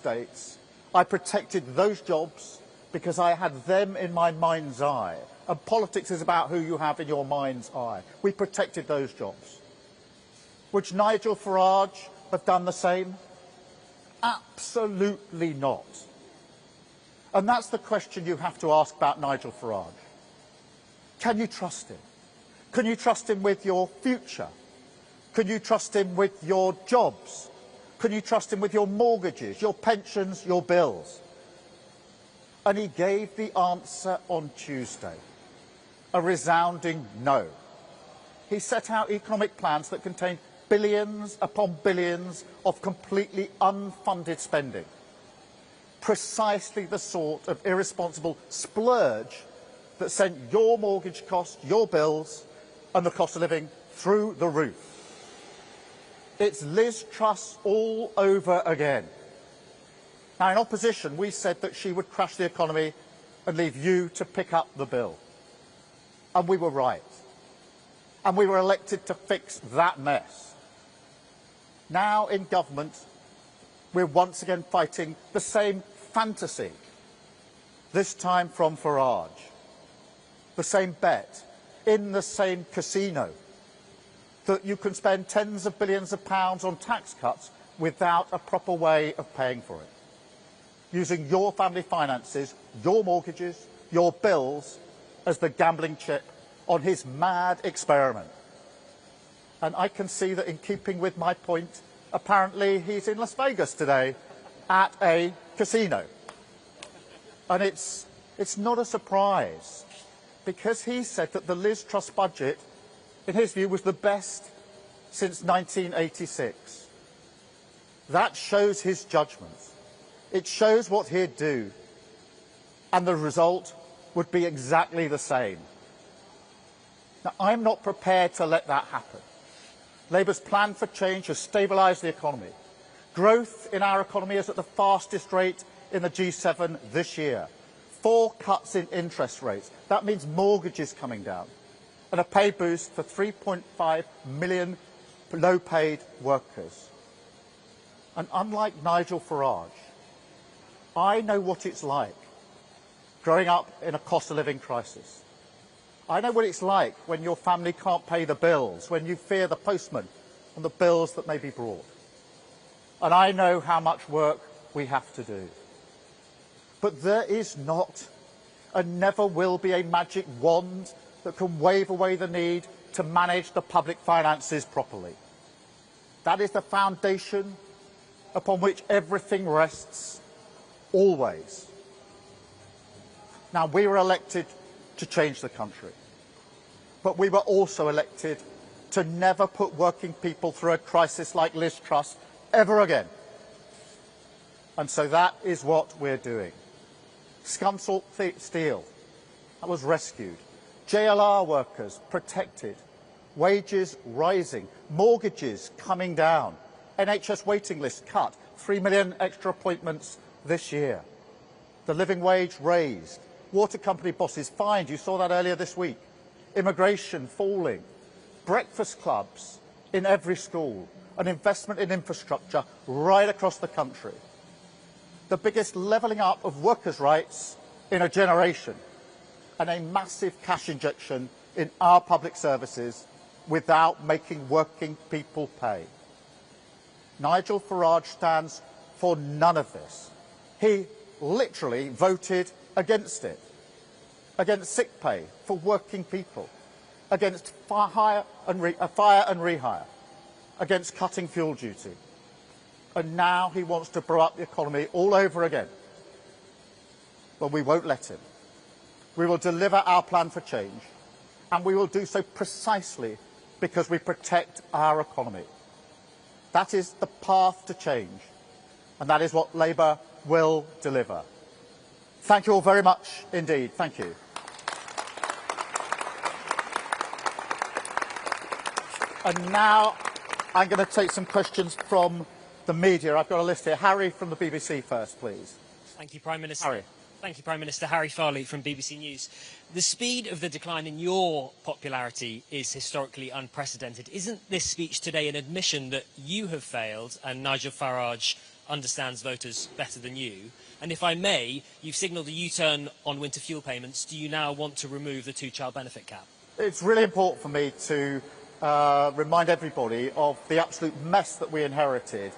States, I protected those jobs because I had them in my mind's eye. And politics is about who you have in your mind's eye. We protected those jobs. Would Nigel Farage have done the same? Absolutely not. And that's the question you have to ask about Nigel Farage. Can you trust him? Can you trust him with your future? Can you trust him with your jobs? Can you trust him with your mortgages, your pensions, your bills? And he gave the answer on Tuesday, a resounding no. He set out economic plans that contained billions upon billions of completely unfunded spending. Precisely the sort of irresponsible splurge that sent your mortgage costs, your bills and the cost of living through the roof. It's Liz Truss all over again. Now, in opposition, we said that she would crash the economy and leave you to pick up the bill. And we were right. And we were elected to fix that mess. Now, in government, we're once again fighting the same fantasy, this time from Farage. The same bet, in the same casino, that you can spend tens of billions of pounds on tax cuts without a proper way of paying for it. Using your family finances, your mortgages, your bills as the gambling chip on his mad experiment. And I can see that in keeping with my point, apparently he's in Las Vegas today at a casino. And it's not a surprise, because he said that the Liz Truss budget, in his view, was the best since 1986. That shows his judgment. It shows what he'd do. And the result would be exactly the same. Now, I'm not prepared to let that happen. Labour's plan for change has stabilised the economy. Growth in our economy is at the fastest rate in the G7 this year. 4 cuts in interest rates. That means mortgages coming down. And a pay boost for 3.5 million low-paid workers. And unlike Nigel Farage, I know what it's like growing up in a cost of living crisis. I know what it's like when your family can't pay the bills, when you fear the postman and the bills that may be brought. And I know how much work we have to do. But there is not and never will be a magic wand that can wave away the need to manage the public finances properly. That is the foundation upon which everything rests, always. Now, we were elected to change the country, but we were also elected to never put working people through a crisis like Liz Truss ever again. And so that is what we're doing. Scunthorpe Steel, that was rescued. JLR workers protected. Wages rising. Mortgages coming down. NHS waiting lists cut. 3 million extra appointments this year. The living wage raised. Water company bosses fined. You saw that earlier this week. Immigration falling. Breakfast clubs in every school. An investment in infrastructure right across the country. The biggest levelling up of workers' rights in a generation, and a massive cash injection in our public services without making working people pay. Nigel Farage stands for none of this. He literally voted against it, against sick pay for working people, against fire and rehire, against cutting fuel duty. And now he wants to blow up the economy all over again. But we won't let him. We will deliver our plan for change, and we will do so precisely because we protect our economy. That is the path to change, and that is what Labour will deliver. Thank you all very much indeed. Thank you. And now I'm going to take some questions from the media. I've got a list here. Harry from the BBC first, please. Thank you, Prime Minister. Harry. Thank you, Prime Minister. Harry Farley from BBC News. The speed of the decline in your popularity is historically unprecedented. Isn't this speech today an admission that you have failed and Nigel Farage understands voters better than you. And if I may, you've signalled a U-turn on winter fuel payments. Do you now want to remove the two-child benefit cap? It's really important for me to remind everybody of the absolute mess that we inherited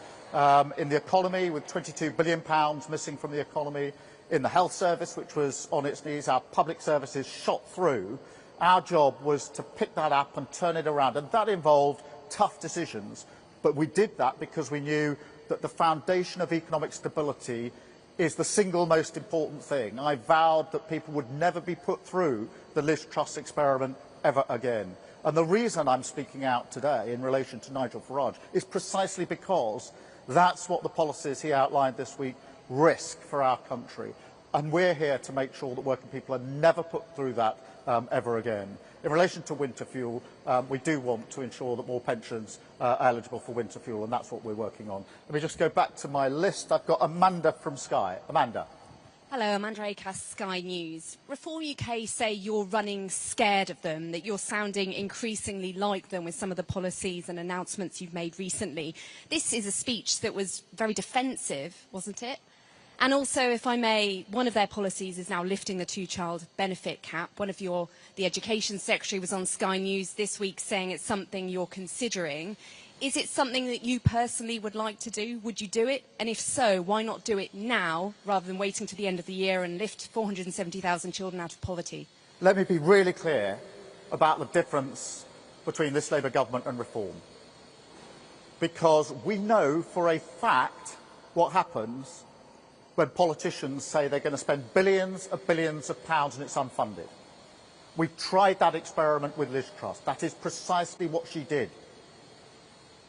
in the economy, with £22 billion missing from the economy, in the health service, which was on its knees, our public services shot through. Our job was to pick that up and turn it around, and that involved tough decisions. But we did that because we knew that the foundation of economic stability is the single most important thing. I vowed that people would never be put through the Liz Truss experiment ever again. And the reason I'm speaking out today in relation to Nigel Farage is precisely because that's what the policies he outlined this week risk for our country. And we're here to make sure that working people are never put through that ever again. In relation to winter fuel, we do want to ensure that more pensions are eligible for winter fuel, and that's what we're working on. Let me just go back to my list. I've got Amanda from Sky. Amanda. Hello, Amanda Acast, Sky News. Reform UK say you're running scared of them, that you're sounding increasingly like them with some of the policies and announcements you've made recently. This is a speech that was very defensive, wasn't it? And also, if I may, one of their policies is now lifting the two-child benefit cap. The Education Secretary was on Sky News this week saying it's something you're considering. Is it something that you personally would like to do? Would you do it? And if so, why not do it now rather than waiting to the end of the year and lift 470,000 children out of poverty? Let me be really clear about the difference between this Labour government and reform. Because we know for a fact what happens when politicians say they're going to spend billions of pounds and it's unfunded. We tried that experiment with Liz Truss. That is precisely what she did.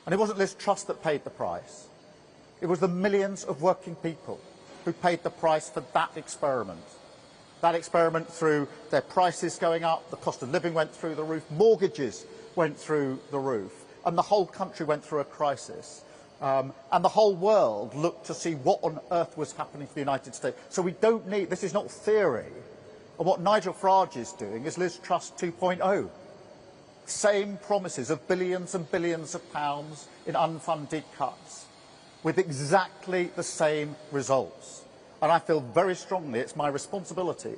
And it wasn't Liz Truss that paid the price. It was the millions of working people who paid the price for that experiment. That experiment through their prices going up, the cost of living went through the roof, mortgages went through the roof, and the whole country went through a crisis. And the whole world looked to see what on earth was happening to the United States. So we don't need, this is not theory. And what Nigel Farage is doing is Liz Truss 2.0. Same promises of billions and billions of pounds in unfunded cuts, with exactly the same results. And I feel very strongly it's my responsibility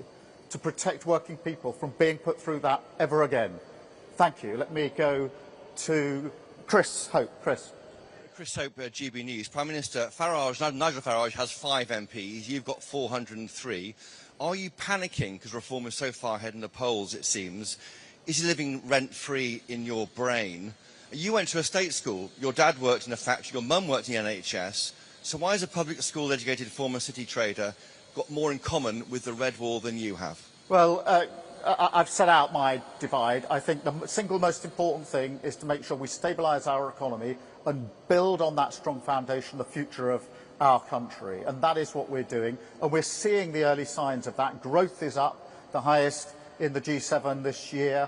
to protect working people from being put through that ever again. Thank you. Let me go to Chris Hope. Chris. Chris Hope, GB News. Prime Minister Nigel Farage has 5 MPs. You've got 403. Are you panicking because reform is so far ahead in the polls, it seems? Is he living rent-free in your brain? You went to a state school. Your dad worked in a factory. Your mum worked in the NHS. So why has a public school-educated former city trader got more in common with the Red Wall than you have? Well, I've set out my divide. I think the single most important thing is to make sure we stabilise our economy and build on that strong foundation the future of our country. And that is what we're doing. And we're seeing the early signs of that. Growth is up, the highest in the G7 this year.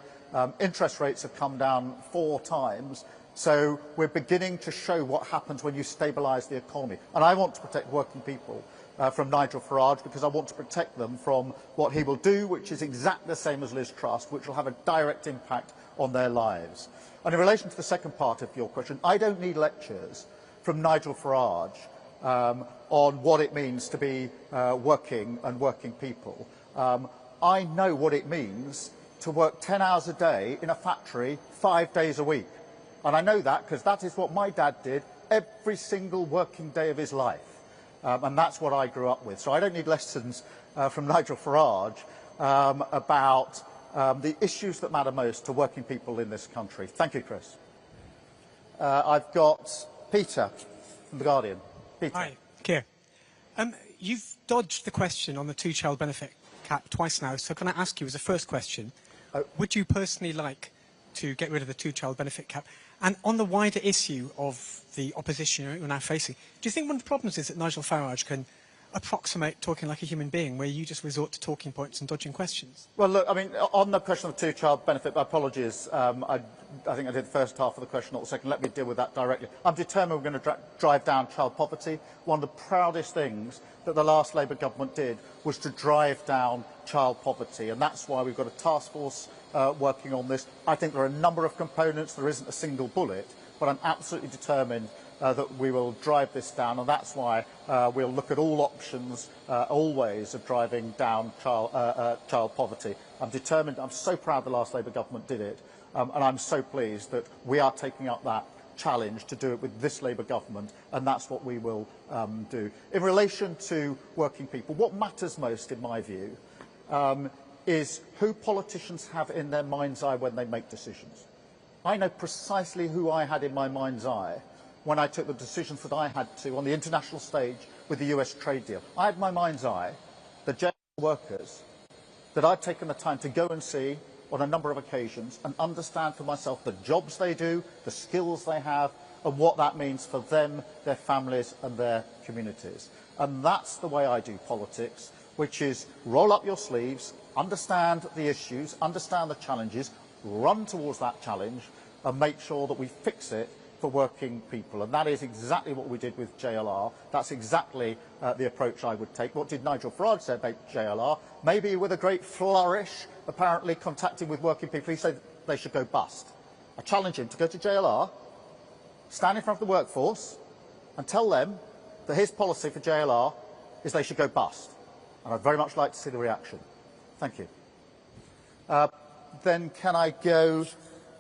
Interest rates have come down 4 times. So we're beginning to show what happens when you stabilise the economy. And I want to protect working people from Nigel Farage, because I want to protect them from what he will do, which is exactly the same as Liz Truss, which will have a direct impact on their lives. And in relation to the second part of your question, I don't need lectures from Nigel Farage on what it means to be working people. I know what it means to work 10 hours a day in a factory 5 days a week. And I know that because that is what my dad did every single working day of his life. And that's what I grew up with. So I don't need lessons from Nigel Farage about the issues that matter most to working people in this country. Thank you, Chris. I've got Peter from The Guardian. Peter. Hi, Keir. You've dodged the question on the two-child benefit cap twice now, so can I ask you as a first question, would you personally like to get rid of the two-child benefit cap? And on the wider issue of the opposition you're now facing, do you think one of the problems is that Nigel Farage can approximate talking like a human being, where you just resort to talking points and dodging questions? Well, look, I mean, on the question of two-child benefit, my apologies, I think I did the first half of the question, not the second. Let me deal with that directly. I'm determined we're going to drive down child poverty. One of the proudest things that the last Labour government did was to drive down child poverty, and that's why we've got a task force working on this. I think there are a number of components. There isn't a single bullet, but I'm absolutely determined that we will drive this down, and that's why we'll look at all options, all ways of driving down child poverty. I'm determined. I'm so proud the last Labour government did it, and I'm so pleased that we are taking up that challenge to do it with this Labour government, and that's what we will do. In relation to working people, what matters most, in my view, is who politicians have in their mind's eye when they make decisions. I know precisely who I had in my mind's eye when I took the decisions that I had to on the international stage with the US trade deal. I had in my mind's eye the jail workers that I'd taken the time to go and see on a number of occasions and understand for myself the jobs they do, the skills they have, and what that means for them, their families and their communities. And that's the way I do politics, which is roll up your sleeves, understand the issues, understand the challenges, run towards that challenge and make sure that we fix it for working people. And that is exactly what we did with JLR. That's exactly the approach I would take. What did Nigel Farage say about JLR? Maybe with a great flourish, apparently contacting with working people, he said they should go bust. I challenge him to go to JLR, stand in front of the workforce and tell them that his policy for JLR is they should go bust. And I'd very much like to see the reaction. Thank you. Then can I go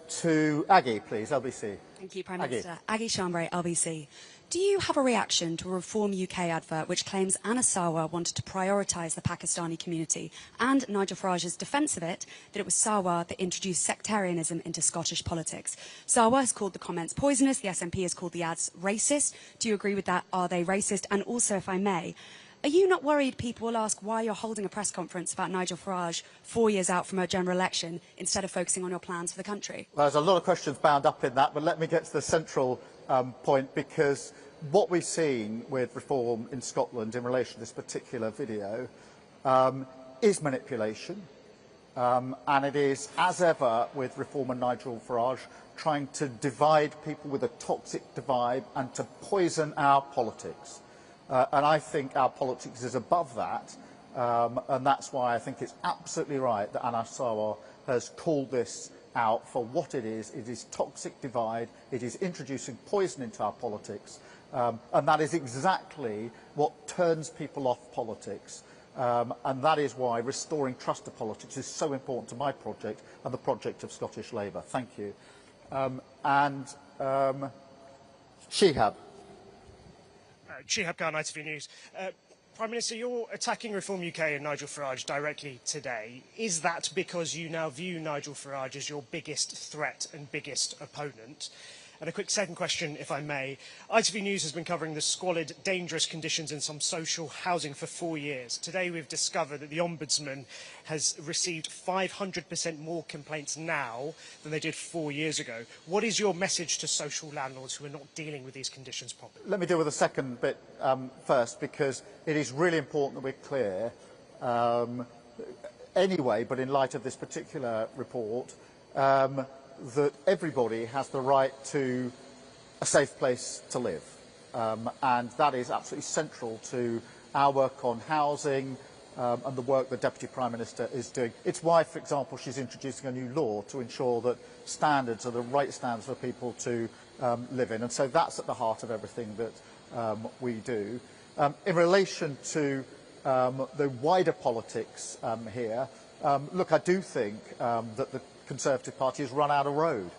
to Aggie, please, LBC. Thank you, Prime Minister. Aggie Chambray, LBC. Do you have a reaction to a Reform UK advert which claims Anna Sarwar wanted to prioritise the Pakistani community, and Nigel Farage's defence of it, that it was Sarwar that introduced sectarianism into Scottish politics? Sarwar has called the comments poisonous, the SNP has called the ads racist. Do you agree with that? Are they racist? And also, if I may, are you not worried people will ask why you're holding a press conference about Nigel Farage 4 years out from a general election instead of focusing on your plans for the country? Well, there's a lot of questions bound up in that, but let me get to the central point, because what we've seen with reform in Scotland in relation to this particular video is manipulation, and it is, as ever with reform and Nigel Farage, trying to divide people with a toxic divide and to poison our politics. And I think our politics is above that, and that's why I think it's absolutely right that Anna Sarwar has called this out for what it is. It is toxic divide, it is introducing poison into our politics, and that is exactly what turns people off politics. And that is why restoring trust to politics is so important to my project and the project of Scottish Labour. Thank you. Shihab. Shihab Khan, ITV News. Prime Minister, you're attacking Reform UK and Nigel Farage directly today. Is that because you now view Nigel Farage as your biggest threat and biggest opponent? And a quick second question, if I may. ITV News has been covering the squalid, dangerous conditions in some social housing for 4 years. Today we've discovered that the Ombudsman has received 500% more complaints now than they did 4 years ago. What is your message to social landlords who are not dealing with these conditions properly? Let me deal with the second bit first, because it is really important that we're clear anyway, but in light of this particular report, that everybody has the right to a safe place to live. And that is absolutely central to our work on housing and the work the Deputy Prime Minister is doing. It's why, for example, she's introducing a new law to ensure that standards are the right standards for people to live in. And so that's at the heart of everything that we do. In relation to the wider politics here, look, I do think that the Conservative Party has run out of road.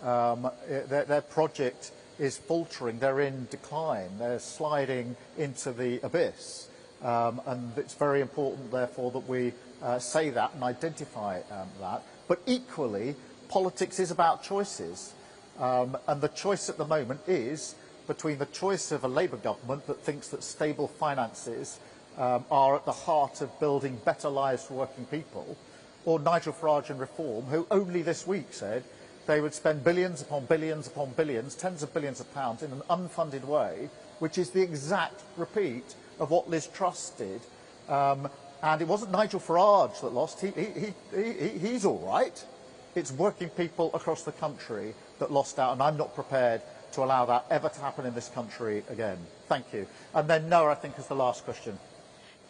Their project is faltering, they're in decline, they're sliding into the abyss. And it's very important, therefore, that we say that and identify that. But equally, politics is about choices. And the choice at the moment is between the choice of a Labour government that thinks that stable finances are at the heart of building better lives for working people, or Nigel Farage and Reform, who only this week said they would spend billions upon billions upon billions, tens of billions of pounds in an unfunded way, which is the exact repeat of what Liz Truss did. And it wasn't Nigel Farage that lost. He's all right. It's working people across the country that lost out, and I'm not prepared to allow that ever to happen in this country again. Thank you. And then Noah, I think, is the last question.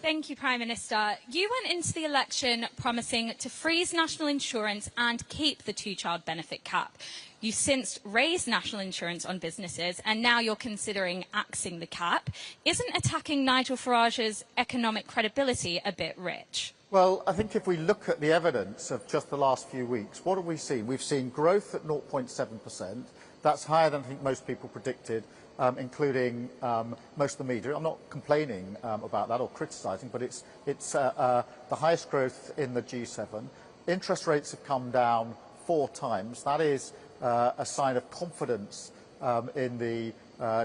Thank you, Prime Minister. You went into the election promising to freeze national insurance and keep the two-child benefit cap. You've since raised national insurance on businesses and now you're considering axing the cap. Isn't attacking Nigel Farage's economic credibility a bit rich? Well, I think if we look at the evidence of just the last few weeks, what have we seen? We've seen growth at 0.7%. That's higher than I think most people predicted, including most of the media. I'm not complaining about that or criticising, but it's the highest growth in the G7. Interest rates have come down 4 times. That is a sign of confidence in the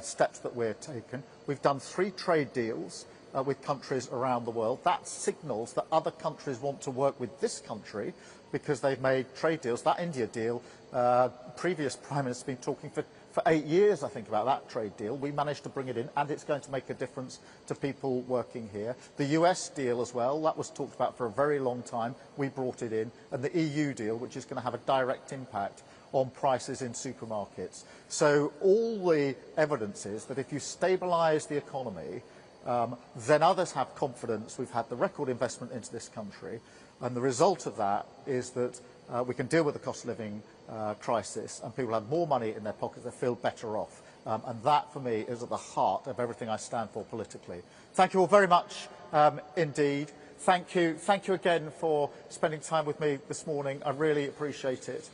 steps that we're taking. We've done 3 trade deals with countries around the world. That signals that other countries want to work with this country because they've made trade deals. That India deal, previous Prime Minister's been talking for 8 years, I think, about that trade deal. We managed to bring it in, and it's going to make a difference to people working here. The US deal as well, that was talked about for a very long time. We brought it in. And the EU deal, which is going to have a direct impact on prices in supermarkets. So all the evidence is that if you stabilise the economy, then others have confidence. We've had the record investment into this country, and the result of that is that we can deal with the cost of living crisis, and people have more money in their pockets, they feel better off. And that, for me, is at the heart of everything I stand for politically. Thank you all very much indeed. Thank you again for spending time with me this morning. I really appreciate it.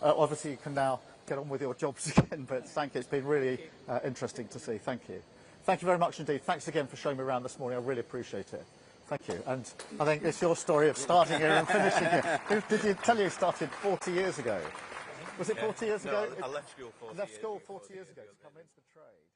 Obviously, you can now get on with your jobs again, but thank you. It's been really interesting to see. Thank you. Thank you very much indeed. Thanks again for showing me around this morning. I really appreciate it. Thank you. And I think it's your story of starting here and finishing here. Did you tell you started 40 years ago? Was it 40 years ago? No, I left school 40 years ago. Left school 40 years ago to come into the trade.